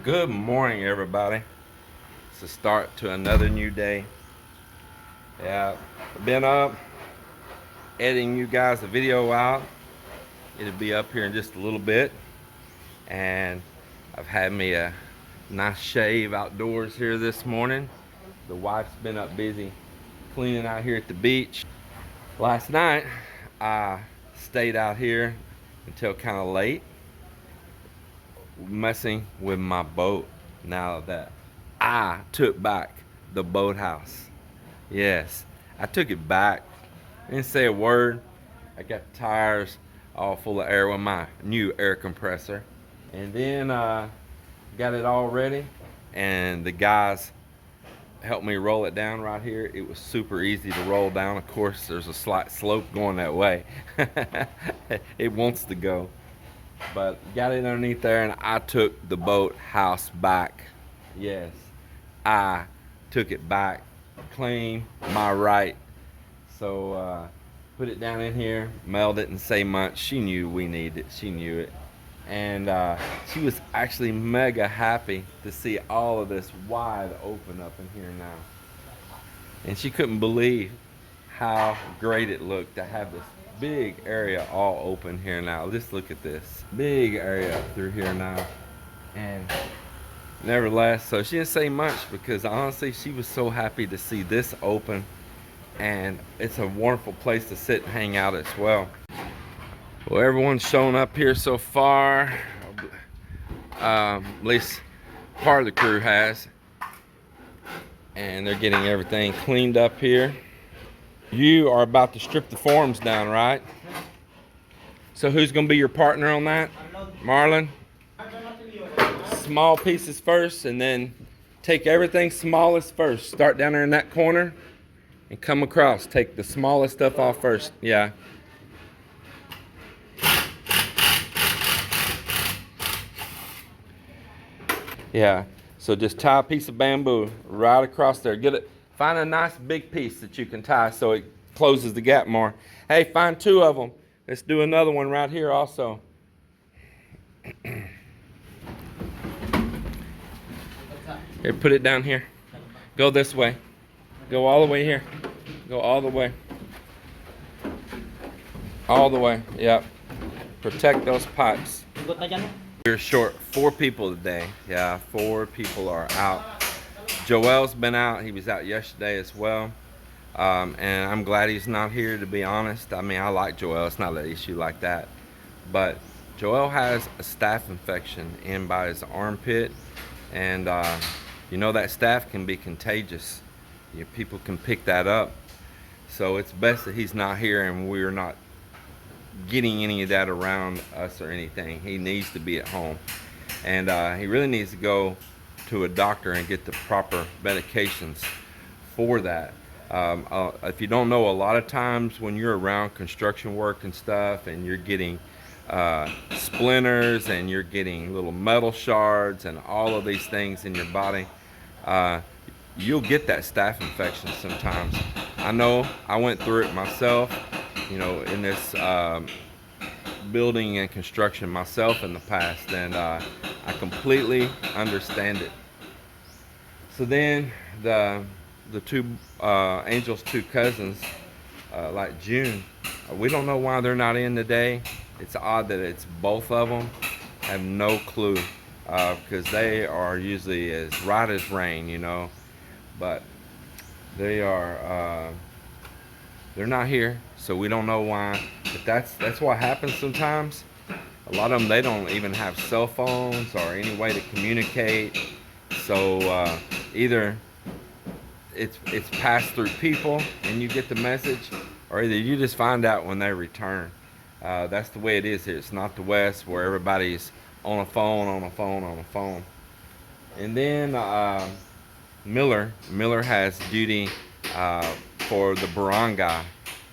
Good morning, everybody. It's a start to another new day. Yeah, I've been up editing you guys a video out. It'll be up here in just a little bit. And I've had me a nice shave outdoors here this morning. The wife's been up busy cleaning out here at the beach. Last night, I stayed out here until kind of late, messing with my boat now that I took back the boathouse. Yes, I took it back. Didn't say a word. I got the tires all full of air with my new air compressor. And then got it all ready. And the guys helped me roll it down right here. It was super easy to roll down. Of course, there's a slight slope going that way. It wants to go. But got it underneath there, and I took the boat house back. Yes, I took it back. Claim my right. So put it down in here. Mel didn't say much. She knew we needed it. She knew it. And she was actually mega happy to see all of this wide open up in here now. And she couldn't believe how great it looked to have this big area all open here now. Just look at this big area up through here now. And nevertheless, so she didn't say much because honestly she was so happy to see this open, and it's a wonderful place to sit and hang out as well. Well, everyone's shown up here so far, at least part of the crew has, and they're getting everything cleaned up here. You are about to strip the forms down, right? So who's going to be your partner on that? Marlon? Small pieces first, and then take everything smallest first. Start down there in that corner and come across. Take the smallest stuff off first. Yeah. Yeah. So just tie a piece of bamboo right across there. Get it. Find a nice big piece that you can tie so it closes the gap more. Hey, find two of them. Let's do another one right here also. Here, put it down here. Go this way. Go all the way here. Go all the way. All the way. Yep. Protect those pipes. We're short 4 people today. Yeah, 4 people are out. Joel's been out. He was out yesterday as well. And I'm glad he's not here, to be honest. I mean, I like Joel. It's not an issue like that. But Joel has a staph infection in by his armpit. And you know that staph can be contagious. People can pick that up. So it's best that he's not here and we're not getting any of that around us or anything. He needs to be at home. And he really needs to go to a doctor and get the proper medications for that. If you don't know, a lot of times when you're around construction work and stuff and you're getting splinters and you're getting little metal shards and all of these things in your body, you'll get that staph infection sometimes. I know I went through it myself, you know, in this building and construction myself in the past, and I completely understand it. So then the two Angel's 2 cousins, like June, we don't know why they're not in today. It's odd that it's both of them. I have no clue, because they are usually as right as rain, you know. But they are they're not here, so we don't know why. But that's what happens sometimes. A lot of them, they don't even have cell phones or any way to communicate. So either it's passed through people and you get the message, or either you just find out when they return. That's the way it is here. It's not the West where everybody's on a phone, on a phone, on a phone. And then Miller has duty for the barangay.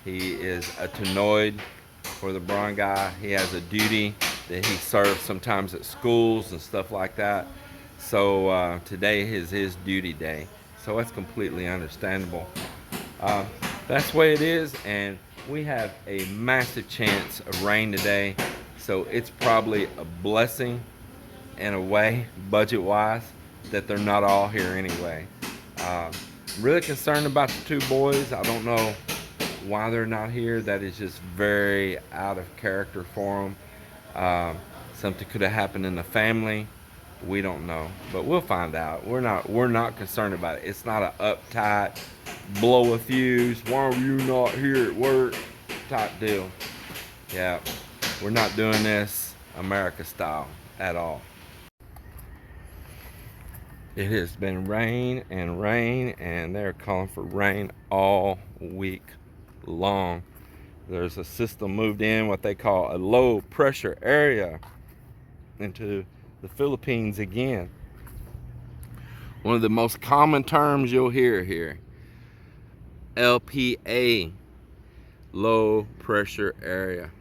He is a Tanoid for the barangay. He has a duty that he serves sometimes at schools and stuff like that. So today is his duty day. So that's completely understandable. That's the way it is, and we have a massive chance of rain today. So it's probably a blessing in a way, budget-wise, that they're not all here anyway. Really concerned about the two boys. I don't know why they're not here. That is just very out of character for them. Something could have happened in the family. We don't know, but we'll find out. We're not concerned about it. It's not an uptight, blow a fuse, why are you not here at work type deal. Yeah, we're not doing this America style at all. It has been rain, and they're calling for rain all week long. There's a system moved in, what they call a low pressure area, into the Philippines again. One of the most common terms you'll hear here, LPA, low pressure area.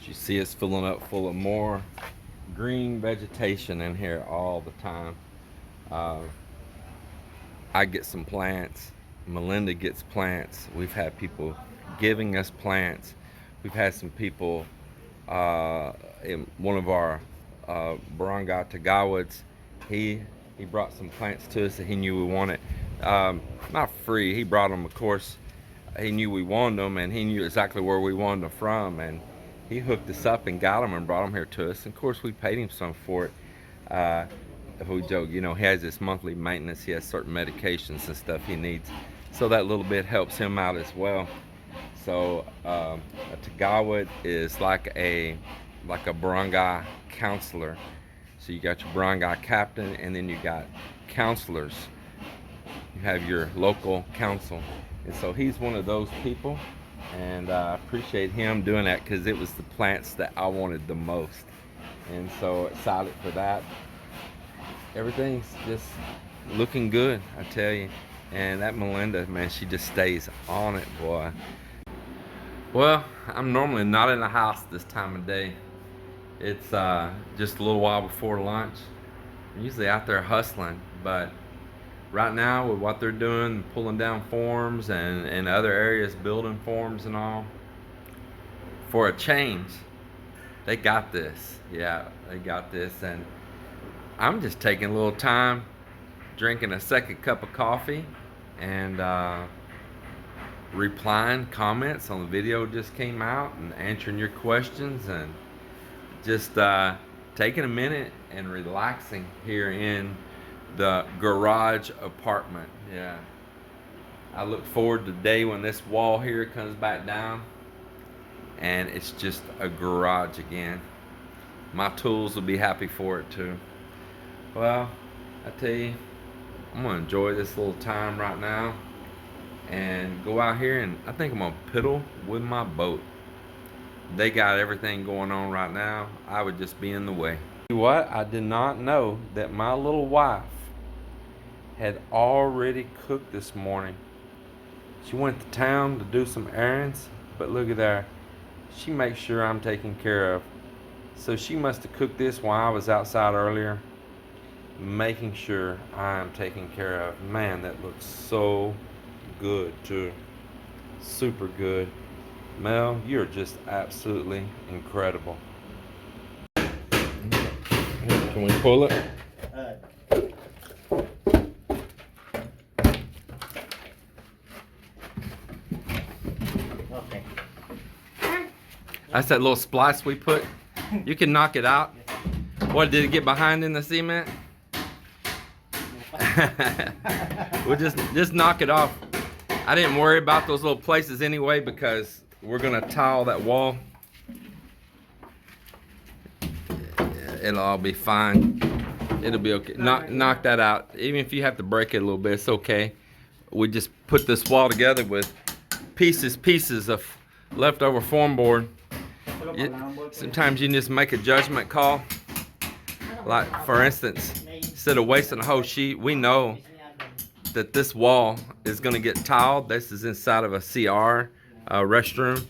You see it's filling up full of more green vegetation in here all the time. I get some plants, Melinda gets plants. We've had people giving us plants. We've had some people, in one of our barangay Tagawads, he brought some plants to us that he knew we wanted. Not free, he brought them, of course. He knew we wanted them, and he knew exactly where we wanted them from, and he hooked us up and got them and brought them here to us. And of course, we paid him some for it. If we joke, he has this monthly maintenance. He has certain medications and stuff he needs, so that little bit helps him out as well. So a Tagawad is like a barangay counselor. So you got your barangay captain, and then you got counselors. You have your local council, and so he's one of those people. And I appreciate him doing that, because it was the plants that I wanted the most, and so excited for that. Everything's just looking good, I tell you. And that Melinda, man, she just stays on it, boy. Well, I'm normally not in the house this time of day. It's just a little while before lunch. I'm usually out there hustling, but right now with what they're doing, pulling down forms and other areas building forms and all, for a change, they got this. Yeah, they got this. And I'm just taking a little time, drinking a second cup of coffee, and replying comments on the video just came out, and answering your questions, and just taking a minute and relaxing here in the garage apartment. Yeah, I look forward to the day when this wall here comes back down and it's just a garage again. My tools will be happy for it too. Well, I tell you, I'm gonna enjoy this little time right now and go out here, and I think I'm gonna piddle with my boat. They got everything going on right now. I would just be in the way. What? I did not know that my little wife had already cooked this morning. She went to town to do some errands, but look at there. She makes sure I'm taken care of. So she must have cooked this while I was outside earlier, making sure I am taken care of. Man, that looks so good too. Super good. Mel, you're just absolutely incredible. Can we pull it? Okay. That's that little splice we put. You can knock it out. What, did it get behind in the cement? We'll just knock it off. I didn't worry about those little places anyway, because we're gonna tile that wall. It'll all be fine. It'll be okay. Knock that out. Even if you have to break it a little bit, it's okay. We just put this wall together with pieces of leftover form board. Sometimes you just make a judgment call. Like, for instance, instead of wasting a whole sheet, we know that this wall is going to get tiled. This is inside of a CR restroom.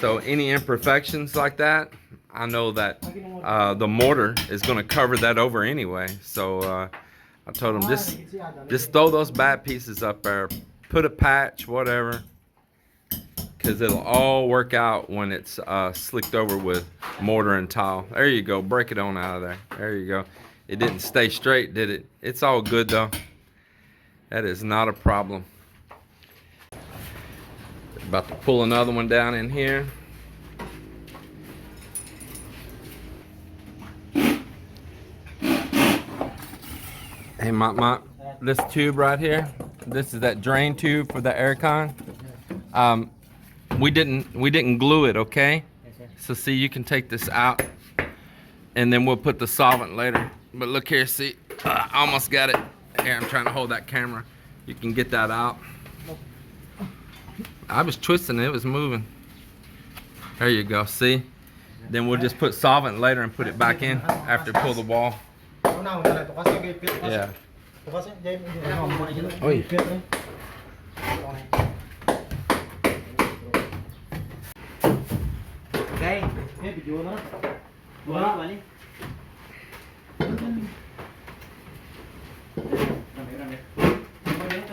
So any imperfections like that, I know that the mortar is going to cover that over anyway. So I told them, just throw those bad pieces up there, put a patch, whatever. because it'll all work out when it's slicked over with mortar and tile. There you go. Break it on out of there. There you go. It didn't stay straight, did it? It's all good though. That is not a problem. About to pull another one down in here. Hey, this tube right here, this is that drain tube for the aircon. We didn't glue it, okay? So see, you can take this out, and then we'll put the solvent later. But look here, see, I almost got it. Here, I'm trying to hold that camera. You can get that out. I was twisting it, it was moving. There you go, see? Then we'll just put solvent later and put it back in after pull the wall. Yeah. Oi.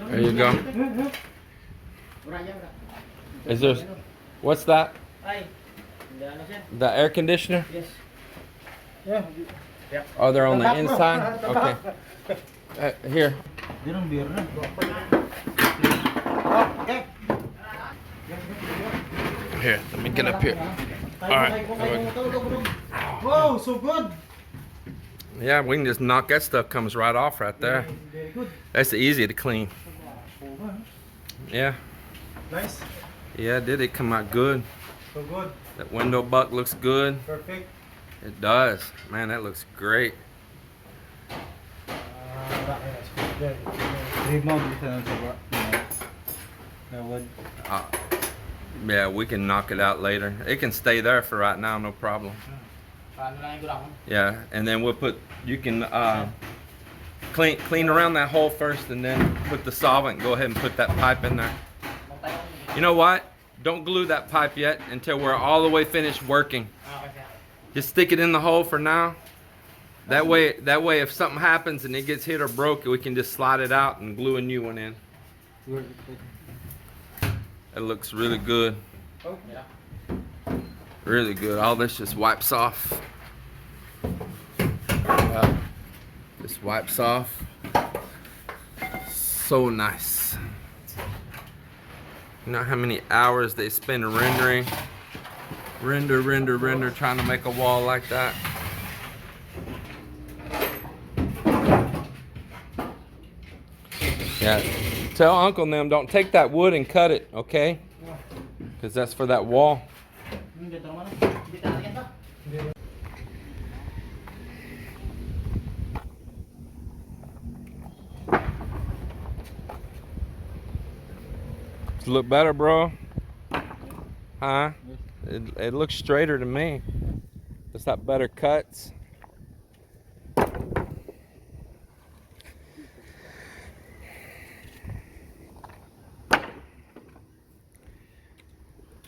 There you go. Is there, what's that? The air conditioner? Yes. Yeah. Oh, they're on the inside? Okay. Here. Here, let me get up here. Alright. Whoa, so good. Yeah, we can just knock that stuff, comes right off right there. Very good. That's easy to clean. Yeah. Nice. Yeah, did it come out good? So good. That window buck looks good. Perfect. It does. Man, that looks great. Yeah, we can knock it out later. It can stay there for right now, no problem. Yeah, and then we'll put, you can clean around that hole first and then put the solvent. Go ahead and put that pipe in there. You know what? Don't glue that pipe yet until we're all the way finished working. Just stick it in the hole for now. That way if something happens and it gets hit or broke, we can just slide it out and glue a new one in. It looks really good. Really good. All this just wipes off. Just wipes off. So nice. You know how many hours they spend rendering? Render, trying to make a wall like that. Yeah, tell Uncle and them, don't take that wood and cut it, okay? Because that's for that wall. Does it look better, bro? Huh? It looks straighter to me. It's got better cuts.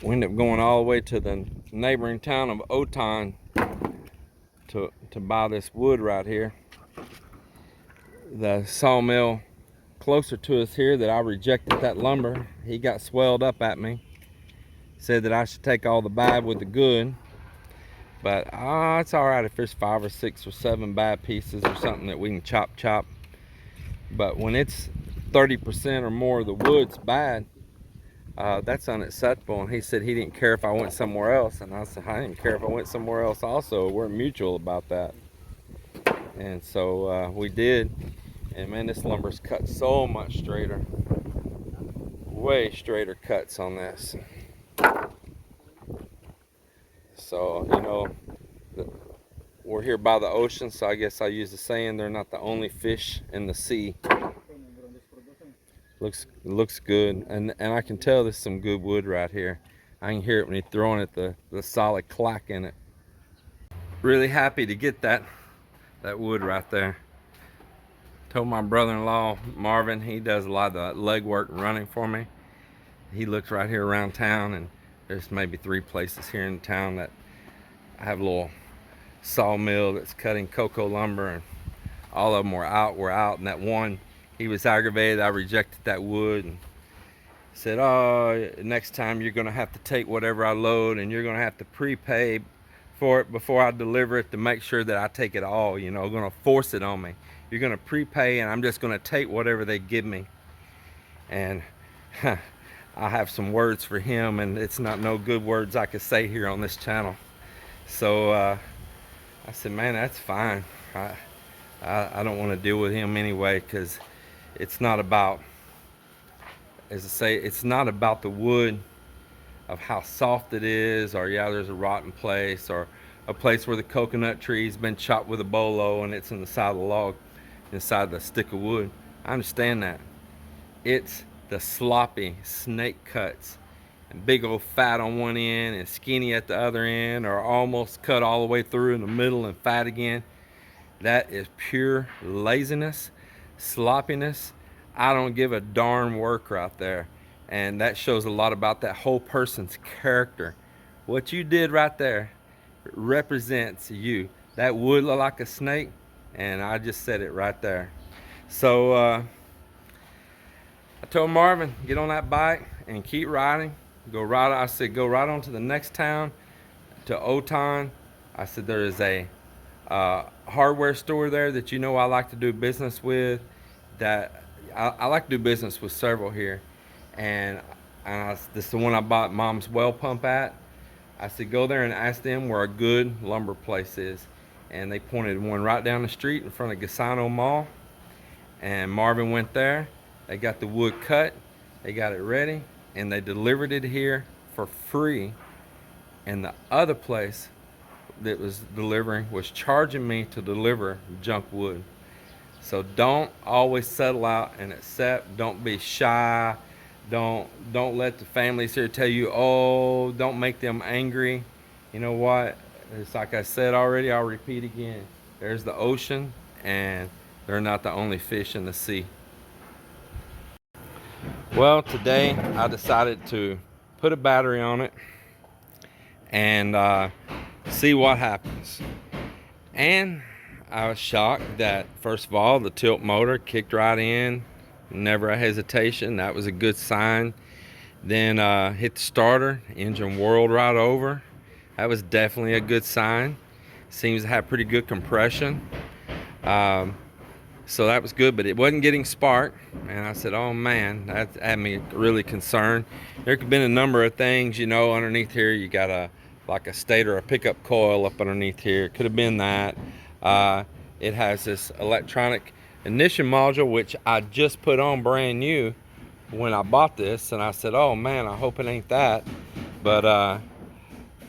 We ended up going all the way to the neighboring town of Oton to buy this wood right here. The sawmill closer to us here that I rejected that lumber, he got swelled up at me. Said that I should take all the bad with the good. But it's all right if there's 5 or 6 or 7 bad pieces or something that we can chop. But when it's 30% or more of the wood's bad, that's unacceptable. And he said he didn't care if I went somewhere else, and I said I didn't care if I went somewhere else also. We're mutual about that. And so we did, and man, this lumber's cut so much straighter. Way straighter cuts on this. So, you know, we're here by the ocean, so I guess I use the saying, they're not the only fish in the sea. Looks good, and I can tell there's some good wood right here. I can hear it when you're throwing it, the solid clack in it. Really happy to get that wood right there. Told my brother-in-law Marvin, he does a lot of the leg work running for me. He looks right here around town, and there's maybe 3 places here in town that I have a little sawmill that's cutting cocoa lumber, and all of them were out, and that one, he was aggravated I rejected that wood, and Said, oh, next time you're gonna have to take whatever I load, and you're gonna have to prepay for it before I deliver it to make sure that I take it all. You know, gonna force it on me. You're gonna prepay, and I'm just gonna take whatever they give me. And I have some words for him, and it's not no good words I could say here on this channel. So I said, man, that's fine. I don't want to deal with him anyway, because it's not about, as I say, it's not about the wood of how soft it is, or yeah, there's a rotten place, or a place where the coconut tree's been chopped with a bolo and it's in the side of the log, inside the stick of wood. I understand that. It's the sloppy snake cuts, and big old fat on one end and skinny at the other end, or almost cut all the way through in the middle and fat again. That is pure laziness, sloppiness. I don't give a darn work right there. And that shows a lot about that whole person's character. What you did right there represents you. That would look like a snake, and I just said it right there. So I told Marvin, get on that bike and keep riding. Go right. I said, go right on to the next town, to Oton. I said, there is a hardware store there that you know I like to do business with. That I like to do business with several here, and this is the one I bought Mom's well pump at. I said, go there and ask them where a good lumber place is, and they pointed one right down the street in front of Gasano Mall. And Marvin went there. They got the wood cut, they got it ready, and they delivered it here for free. And the other place that was delivering was charging me to deliver junk wood. So don't always settle out and accept. Don't be shy. Don't let the families here tell you, oh, don't make them angry. You know what? It's like I said already, I'll repeat again. There's the ocean, and they're not the only fish in the sea. Well, today I decided to put a battery on it and see what happens. And I was shocked that, first of all, the tilt motor kicked right in, never a hesitation. That was a good sign. Then hit the starter, engine whirled right over. That was definitely a good sign. Seems to have pretty good compression. So that was good, but it wasn't getting spark. And I said, oh man, that had me really concerned. There could have been a number of things, you know, underneath here. You got like a stator, a pickup coil up underneath here. It could have been that. It has this electronic ignition module, which I just put on brand new when I bought this. And I said, oh man, I hope it ain't that. But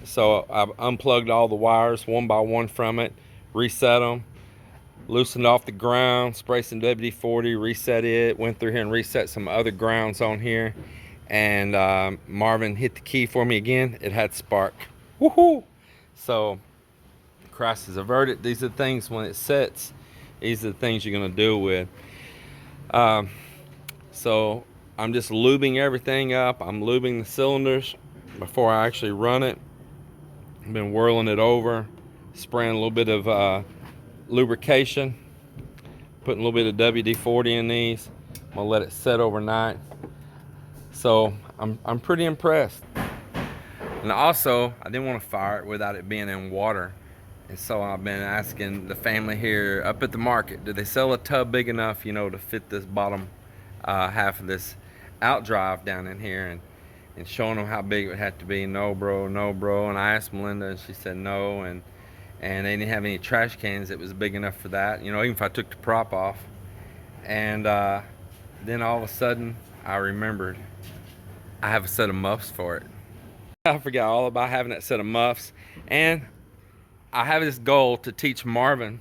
so I unplugged all the wires one by one from it, reset them, loosened off the ground, sprayed some WD-40, reset it, went through here and reset some other grounds on here. And Marvin hit the key for me again. It had spark. Woohoo! So crisis is averted. These are the things when it sets, these are the things you're going to deal with. So I'm just lubing everything up. I'm lubing the cylinders before I actually run it. I've been whirling it over, spraying a little bit of lubrication, putting a little bit of WD-40 in these. I'm gonna let it set overnight. So I'm pretty impressed. And also, I didn't want to fire it without it being in water. And so I've been asking the family here up at the market, do they sell a tub big enough, you know, to fit this bottom half of this outdrive down in here, and showing them how big it would have to be. No bro, no bro. And I asked Melinda, and she said no, and they didn't have any trash cans that was big enough for that, you know, even if I took the prop off. And then all of a sudden I remembered I have a set of muffs for it. I forgot all about having that set of muffs. And I have this goal to teach Marvin.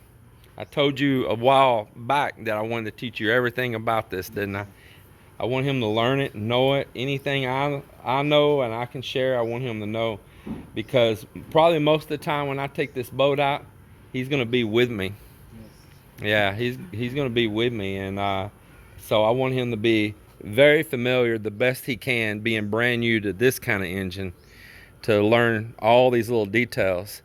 I told you a while back that I wanted to teach you everything about this, didn't I? I want him to learn it, know it. Anything I know and I can share, I want him to know. Because probably most of the time when I take this boat out, he's going to be with me. Yeah, he's going to be with me. And so I want him to be very familiar, the best he can, being brand new to this kind of engine, to learn all these little details.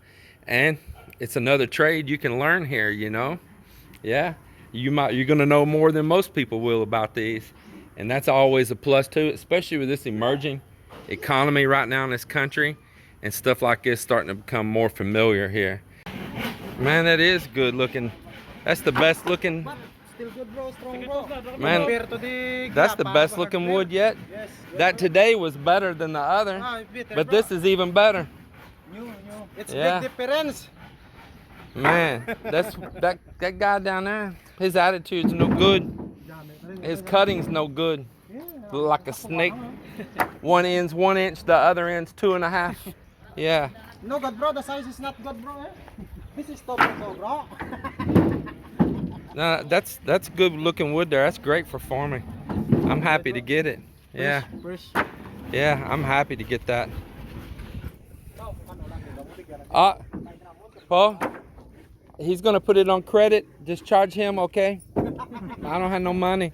And it's another trade you can learn here, you know. Yeah, you're going to know more than most people will about these. And that's always a plus too, especially with this emerging economy right now in this country, and stuff like this starting to become more familiar here. Man, that is good looking. That's the best looking. Still good, bro. Strong, bro. Man, Compared to the that's the Grappa, best looking wood yet. Yes. That today was better than the other, Better, but bro. this is even better. New. It's Yeah. big difference. Man, that guy down there, his attitude's no good. His cutting's no good. Like a snake. One end's 1 inch, the other end's 2.5. Yeah. No good, bro. The size is not good, bro. This is top, bro. No, that's good looking wood there. That's great for farming. I'm happy to get it. Yeah. Yeah, I'm happy to get that. Paul, he's gonna put it on credit. Just charge him, okay? I don't have no money.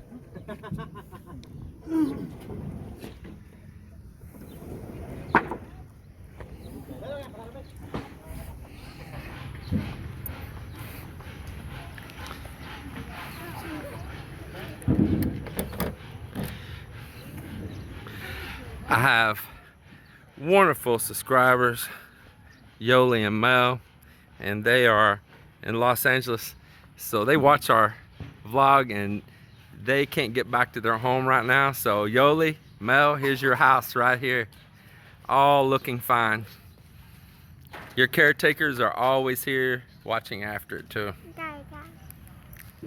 I have wonderful subscribers, Yoli and Mel, and they are in Los Angeles, so they watch our vlog and they can't get back to their home right now. So Yoli, Mel, here's your house right here, all looking fine. Your caretakers are always here watching after it too.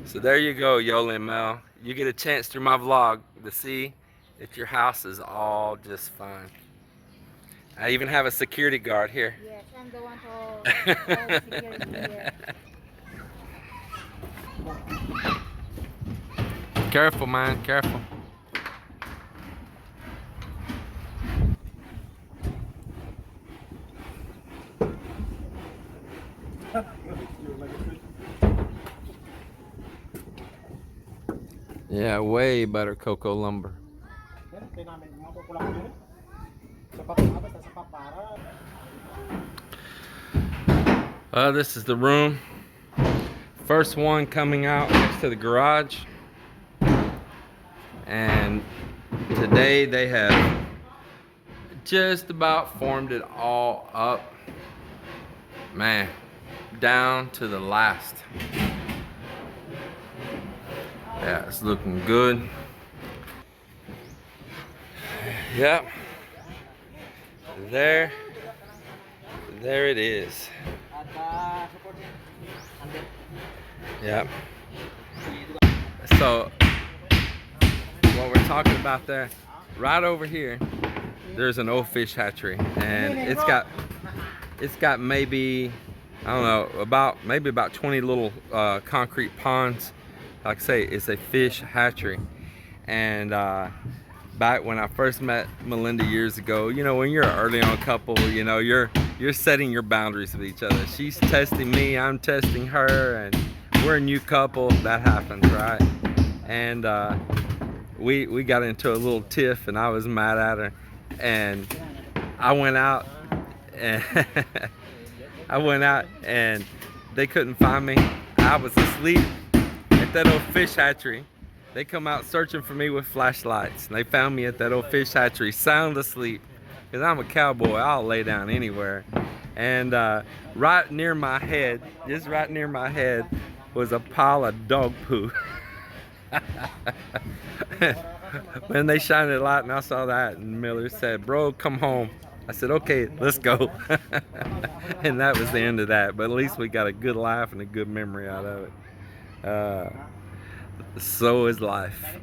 So there you go, Yoli and Mel. You get a chance through my vlog to see that your house is all just fine. I even have a security guard here. Yes, I'm the one to security here. Careful, man, careful. Yeah, way better cocoa lumber. This is the room. First one coming out next to the garage. And today they have just about formed it all up. Man, down to the last. Yeah, it's looking good. Yep. There it is. Yep. So what we're talking about there, right over here, there's an old fish hatchery, and it's got maybe, I don't know, maybe about 20 little concrete ponds. Like I say, it's a fish hatchery. And back when I first met Melinda years ago, you know, when you're an early on couple, you know, you're setting your boundaries with each other. She's testing me, I'm testing her, and we're a new couple. That happens, right? And we got into a little tiff, and I was mad at her, and I went out and they couldn't find me. I was asleep at that old fish hatchery. They come out searching for me with flashlights, and they found me at that old fish hatchery, sound asleep, because I'm a cowboy. I'll lay down anywhere. And right near my head, just right near my head, was a pile of dog poo. When they shined a light and I saw that, and Miller said, "Bro, come home." I said, "Okay, let's go." And that was the end of that. But at least we got a good laugh and a good memory out of it. So is life.